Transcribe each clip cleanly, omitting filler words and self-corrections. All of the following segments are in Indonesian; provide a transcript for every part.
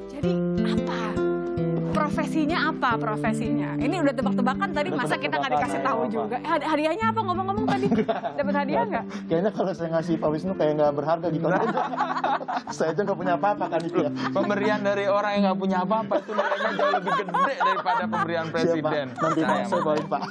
Jadi apa? Profesinya apa profesinya? Ini udah tebak-tebakan tadi, Udah masa kita nggak dikasih tahu apa. juga? Hadiahnya apa ngomong-ngomong tadi? Dapat hadiah nggak? Kayaknya kalau saya ngasih Pak Wisnu kayak nggak berharga gitu. Saya aja nggak punya apa-apa kan itu ya. Pemberian dari orang yang nggak punya apa-apa itu nilainya jauh lebih gede daripada pemberian presiden. Siap, Pak. Nanti Pak, saya bawain Pak.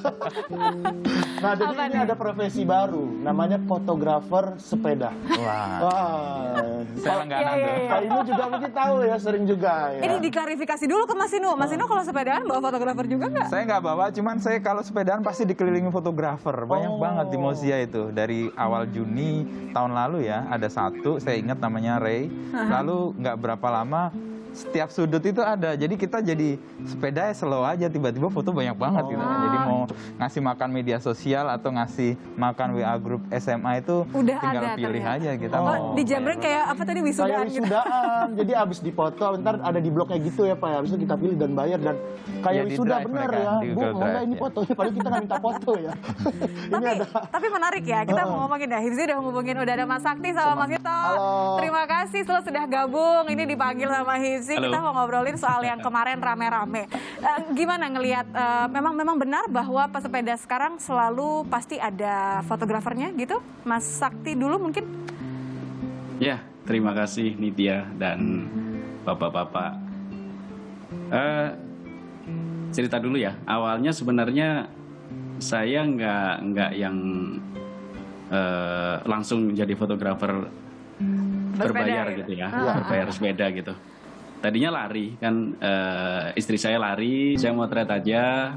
Nah, jadi Apa ini nih? ada profesi baru, namanya fotografer sepeda. Wah, Wah, saya langganan Iya, tuh. iya, Pak Inu juga mungkin tahu ya, sering juga ya. Ini diklarifikasi dulu ke Mas Inu. Mas Inu kalau sepedaan bawa fotografer juga nggak? Saya nggak bawa, cuman saya kalau sepedaan pasti dikelilingi fotografer. Banyak banget di Mosia itu. Dari awal Juni tahun lalu ya, ada satu, saya ingat namanya Ray. Lalu nggak berapa lama, setiap sudut itu ada. Jadi kita jadi sepeda slow aja, tiba-tiba foto banyak banget gitu. Jadi mau ngasih makan media sosial atau ngasih makan WA grup SMA itu Udah tinggal ada pilih ternyata. aja kita Oh, mau. di Jamret kayak apa tadi, Kayak wisudaan gitu? wisudaan, jadi abis dipoto, ntar ada di blog kayak gitu ya Pak ya, abis itu kita pilih dan bayar, dan kayak Ya, di wisuda drive bener mereka, ya, di Bu, Google mau nggak Drive, ini ya. fotonya, padahal kita nggak minta foto ya. Ini ada. Tapi menarik ya, kita mau ngomongin dah. Hifzi udah ngomongin, udah ada Mas Sakti sama Mas Ito. Halo. Terima kasih lo sudah gabung. Ini dipanggil sama Hifzi. Halo. Kita mau ngobrolin soal yang kemarin rame-rame. Gimana ngelihat? Memang benar bahwa pesepeda sekarang selalu pasti ada fotografernya gitu? Mas Sakti dulu mungkin? Ya, terima kasih Nitya dan bapak-bapak. Cerita dulu ya. Awalnya sebenarnya saya nggak yang langsung jadi fotografer berbayar gitu. gitu ya, berbayar sepeda gitu. Tadinya lari kan, istri saya lari, saya motret aja.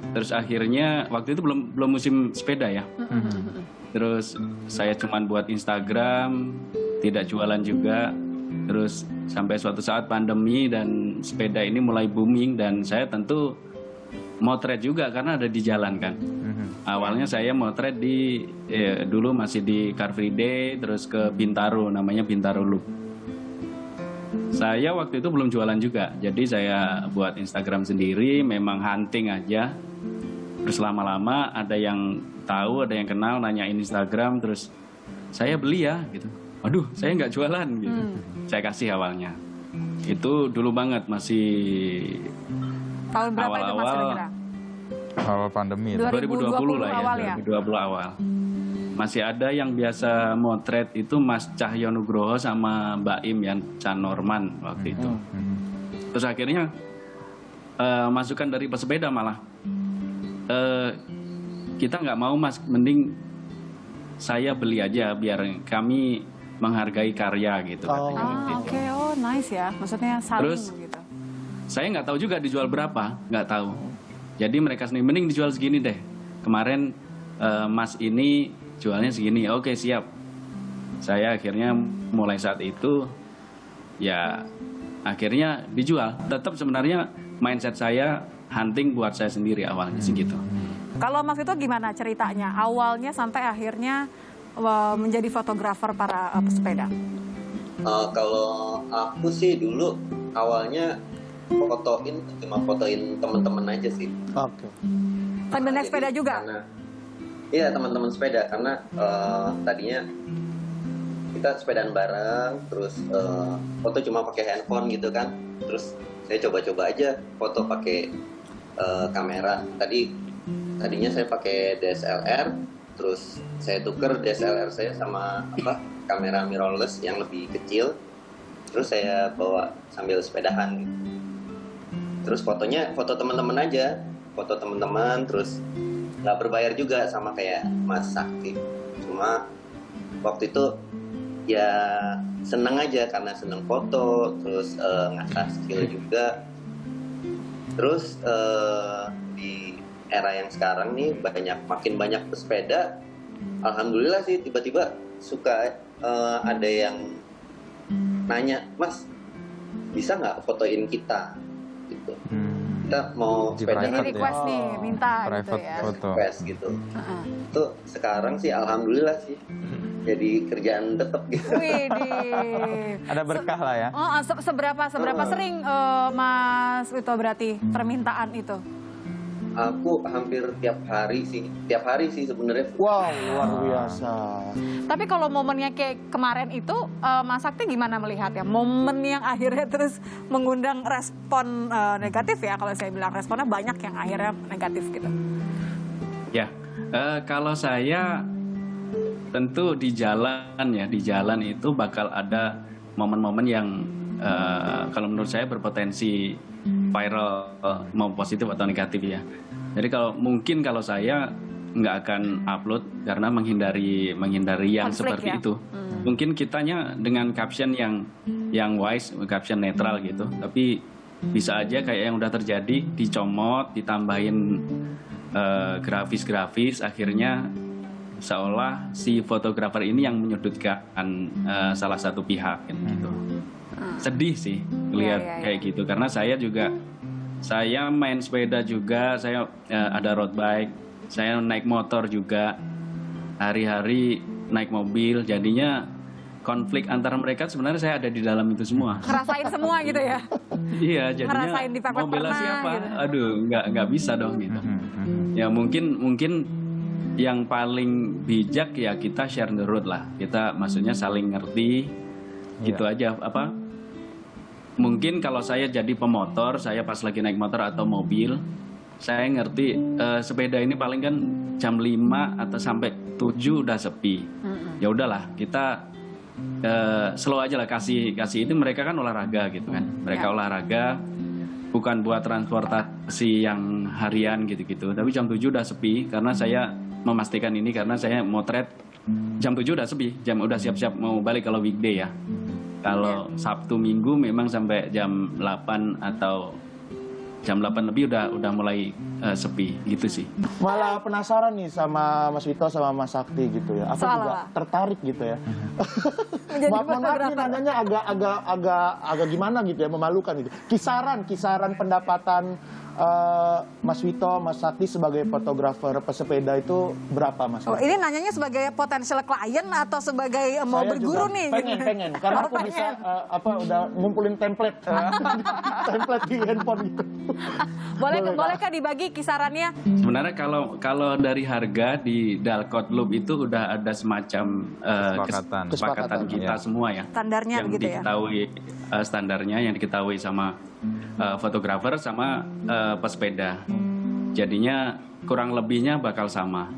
Terus akhirnya waktu itu belum musim sepeda ya. Terus saya cuman buat Instagram, tidak jualan juga. Terus sampai suatu saat pandemi dan sepeda ini mulai booming, dan saya tentu motret juga karena ada di jalan kan. Awalnya saya motret di dulu masih di Car Free Day, terus ke Bintaro, namanya Bintaro Loop. Saya waktu itu belum jualan juga, jadi saya buat Instagram sendiri, memang hunting aja. Terus lama-lama ada yang tahu, ada yang kenal, nanyain Instagram, terus saya beli ya gitu. Waduh, saya nggak jualan gitu. Saya kasih awalnya. Itu dulu banget, masih Tahun berapa itu Mas Awal-awal. kira-kira? Awal pandemi itu. 2020 lah ya, awal ya? 2020 awal. Masih ada yang biasa motret itu Mas Cahyo Nugroho sama Mbak Im yang Chan Norman waktu itu. Terus akhirnya masukan dari pesepeda malah, kita nggak mau Mas, mending saya beli aja biar kami menghargai karya gitu katanya waktu itu. Oke, oh nice ya. Maksudnya saling Terus, gitu. Saya nggak tahu juga dijual berapa, nggak tahu. Jadi mereka sendiri, mending dijual segini deh. Kemarin Mas ini jualnya segini, oke siap. Saya akhirnya mulai saat itu ya akhirnya dijual. Tetap sebenarnya mindset saya hunting buat saya sendiri awalnya segitu. Kalau Mas itu gimana ceritanya? Awalnya sampai akhirnya menjadi fotografer para pesepeda. Kalau aku sih dulu awalnya cuma fotoin teman-teman aja sih. Oke. Sambil naik sepeda juga? Iya, teman-teman sepeda, karena tadinya kita sepedaan bareng, terus foto cuma pakai handphone gitu kan. Terus saya coba-coba aja foto pakai kamera. Tadinya saya pakai DSLR, terus saya tuker DSLR saya sama kamera mirrorless yang lebih kecil. Terus saya bawa sambil sepedahan. Terus fotonya foto teman-teman aja, foto teman-teman, terus nggak berbayar juga sama kayak Mas Sakti. Cuma waktu itu ya seneng aja karena seneng foto, terus ngasah skill juga. Terus di era yang sekarang nih makin banyak pesepeda. Alhamdulillah sih tiba-tiba suka ada yang nanya, Mas bisa nggak fotoin kita gitu. Kita mau Di sepeda private Ini request nih, minta gitu Private ya. foto. request gitu. Itu sekarang sih alhamdulillah sih jadi kerjaan tetap gitu. Widih. Ada berkah lah ya. Seberapa sering Mas Wito berarti permintaan itu? Aku hampir tiap hari sih sebenarnya. Wow, luar biasa. Tapi kalau momennya kayak kemarin itu, Mas Sakti gimana melihatnya? Momen yang akhirnya terus mengundang respon negatif ya, kalau saya bilang responnya banyak yang akhirnya negatif gitu. Ya, kalau saya tentu di jalan itu bakal ada momen-momen yang kalau menurut saya berpotensi viral, mau positif atau negatif ya. Jadi kalau saya nggak akan upload karena menghindari yang Konflik seperti ya? itu. Mungkin kitanya dengan caption yang wise, caption netral gitu. Tapi bisa aja kayak yang udah terjadi, dicomot, ditambahin grafis-grafis, akhirnya seolah si fotografer ini yang menyudutkan salah satu pihak gitu. Sedih sih lihat kayak gitu, karena saya main sepeda juga, saya ada road bike, saya naik motor juga, hari-hari naik mobil, jadinya konflik antara mereka sebenarnya saya ada di dalam itu semua. Ngerasain semua gitu ya? Iya, jadinya Ngerasain dipepet mau bela pernah, siapa? gitu. Aduh, nggak bisa dong gitu. Ya mungkin yang paling bijak ya kita share the road lah. Kita maksudnya saling ngerti, gitu aja. Mungkin kalau saya jadi pemotor, saya pas lagi naik motor atau mobil, saya ngerti sepeda ini paling kan jam 5 atau sampai 7 udah sepi. Ya udahlah, kita slow aja lah, kasih itu, mereka kan olahraga gitu kan. Mereka olahraga bukan buat transportasi yang harian gitu-gitu. Tapi jam 7 udah sepi, karena saya memastikan ini karena saya motret jam 7 udah sepi, udah siap-siap mau balik kalau weekday ya. Kalau Sabtu Minggu memang sampai jam 8 atau jam 8 lebih udah mulai sepi gitu sih. Malah penasaran nih sama Mas Vito sama Mas Sakti gitu ya. Aku juga tertarik gitu ya. Maaf nih nanyanya agak gimana gitu ya, memalukan gitu. Kisaran pendapatan Mas Vito, Mas Sakti sebagai fotografer pesepeda itu berapa, Mas? Oh, ini nanyanya sebagai potential klien atau sebagai mau Saya berguru juga nih? pengen karena aku bisa udah ngumpulin template di handphone gitu. Bolehkah dibagi kisarannya? Sebenarnya kalau dari harga di Dalcott Loop itu udah ada semacam kesepakatan kita semua ya. Standarnya yang begitu ya? diketahui standarnya yang diketahui sama fotografer sama pesepeda. Jadinya kurang lebihnya bakal sama.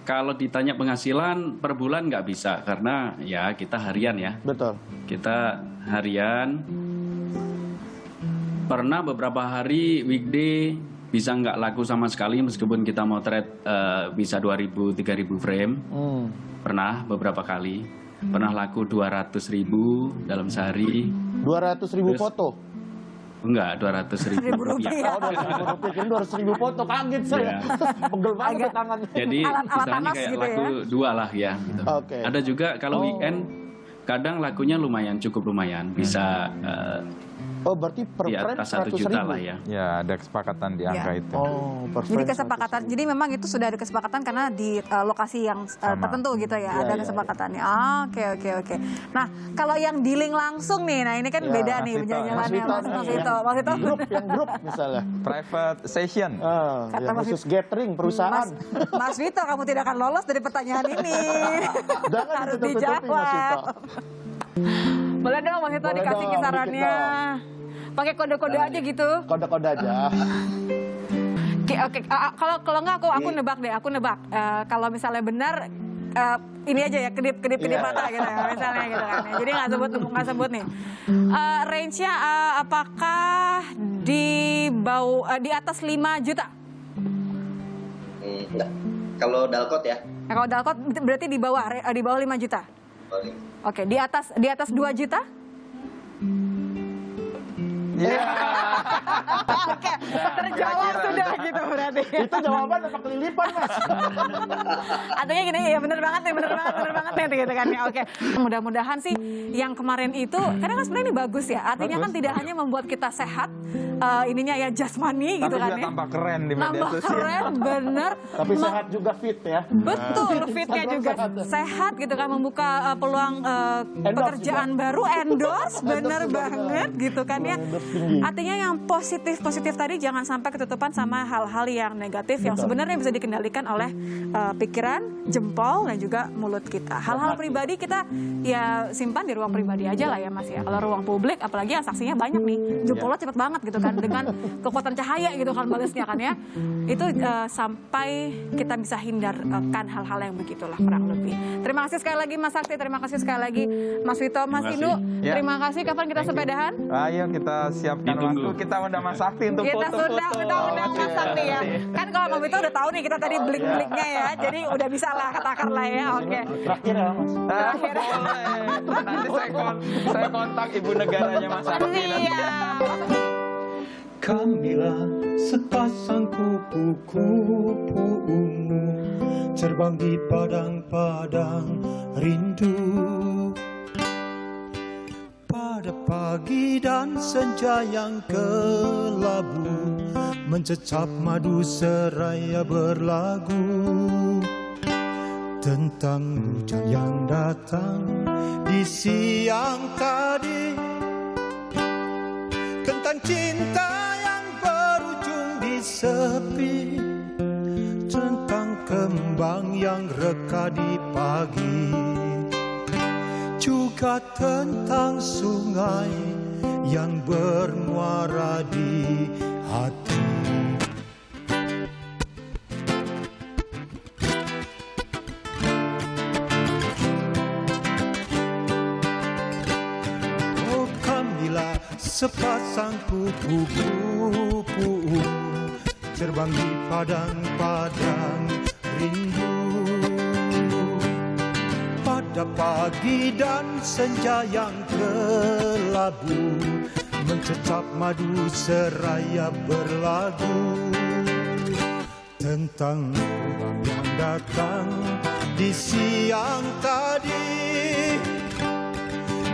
Kalau ditanya penghasilan per bulan nggak bisa karena ya kita harian ya. Betul. Kita harian. Pernah beberapa hari weekday bisa nggak laku sama sekali meskipun kita motret bisa 2.000-3.000 frame. Pernah beberapa kali. Pernah laku 200.000 dalam sehari. 200.000 foto? Enggak, 200.000 rupiah. Oh, 200.000 foto, kaget saya. Pegel banget tangannya. Jadi istilahnya kayak gitu laku dua lah ya. Gitu. Okay. Ada juga kalau weekend kadang lakunya cukup lumayan. Bisa Oh, berarti per di frame atas 1 juta lah ya. Ya, ada kesepakatan di angka itu. Oh, per Jadi frame kesepakatan, jadi memang itu sudah ada kesepakatan karena di lokasi yang tertentu gitu ya, ada kesepakatannya. Oke. Nah, kalau yang dealing langsung nih, nah ini kan beda nih jalan-jalannya Mas Vito. Grup misalnya. Private session. Yang khusus gathering perusahaan. Mas Vito, kamu tidak akan lolos dari pertanyaan ini. Jangan Harus ditutup-tutupin, Mas Vito. dijawab. Boleh dong Mas Vito Boleh dikasih dong, kisarannya. Pakai kode-kode aja gitu. Kode-kode aja. Oke. Kalau nggak aku nebak deh. Kalau misalnya benar, ini aja ya kedip mata gitu ya, misalnya gitu kan. Jadi nggak sebut nih. Range-nya apakah di atas 5 juta? Enggak. Kalau Dalcott ya. Kalau Dalcott berarti di bawah 5 juta. Oke, di atas 2 juta? Oke, terjawab sudah gitu berarti. Itu jawaban apa kelilipan, Mas? Artinya gini, ya bener banget nih gitu kan ya. Oke, mudah-mudahan sih yang kemarin itu, karena kan sebenarnya ini bagus ya. Artinya kan tidak hanya membuat kita sehat, ininya ya jasmani gitu kan juga ya. tambah keren di media Tambah sosial. keren, bener. Tapi sehat juga fit ya. Betul, fitnya juga sehat gitu kan, membuka peluang pekerjaan baru, endorse, bener banget gitu kan ya. Artinya yang positif tadi jangan sampai ketutupan sama hal-hal yang negatif yang sebenarnya bisa dikendalikan oleh pikiran, jempol, dan juga mulut kita. Hal-hal pribadi kita ya simpan di ruang pribadi aja lah ya Mas ya. Kalau ruang publik, apalagi yang saksinya banyak nih, jempolnya cepet banget gitu kan, dengan kekuatan cahaya gitu kan balesnya kan ya. Itu sampai kita bisa hindarkan hal-hal yang begitulah kurang lebih. Terima kasih sekali lagi Mas Sakti, terima kasih sekali lagi Mas Wito, Mas Inu. Terima kasih. Kapan kita sepedahan? Ayo kita siapkan waktu. Kita undang Mas Sakti untuk foto-foto. Kita undang Mas Sakti ya. Kan kalau Mas Wito udah tahu nih kita tadi blik-bliknya ya. Jadi udah bisa lah katakan lah ya. Oke. Terakhir ya Mas. Boleh. Nanti saya kontak ibu negaranya Mas Sakti. Iya. Kamilah sepasang kupu-kupu ungu terbang di padang-padang rindu. Pada pagi dan senja yang kelabu mencecap madu seraya berlagu tentang hujan yang datang di siang tadi, tentang cinta yang berujung di sepi, tentang kembang yang reka di pagi, juga tentang sungai yang bermuara di hati. Oh Kamilah, sepasang kupu-kupu terbang di padang-padang rindu. Pada pagi dan senja yang kelabu mencecap madu seraya berlagu tentang kembang yang datang di siang tadi,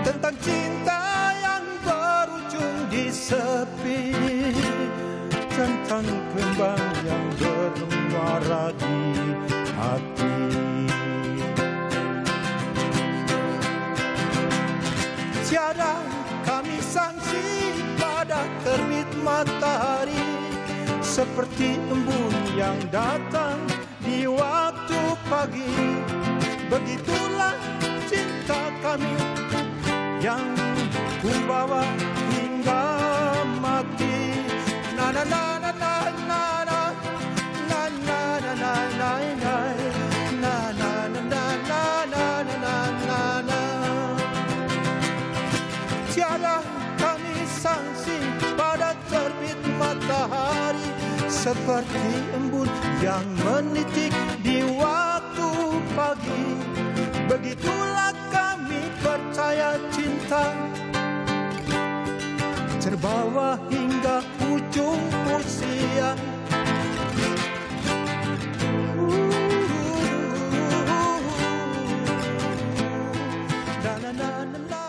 tentang cinta yang berujung di sepi, tentang kembang yang bermuara di hati. Tiada kami sangsi pada terbit matahari, seperti embun yang datang di waktu pagi. Begitulah cinta kami yang kubawa hingga mati. Na na na na na na na na na na na na na na na na na na. Tiada kami sangsi pada terbit matahari, seperti embun yang menitik di waktu pagi. Begitulah kami percaya cinta terbawa hingga ujung usia. Na na na na na.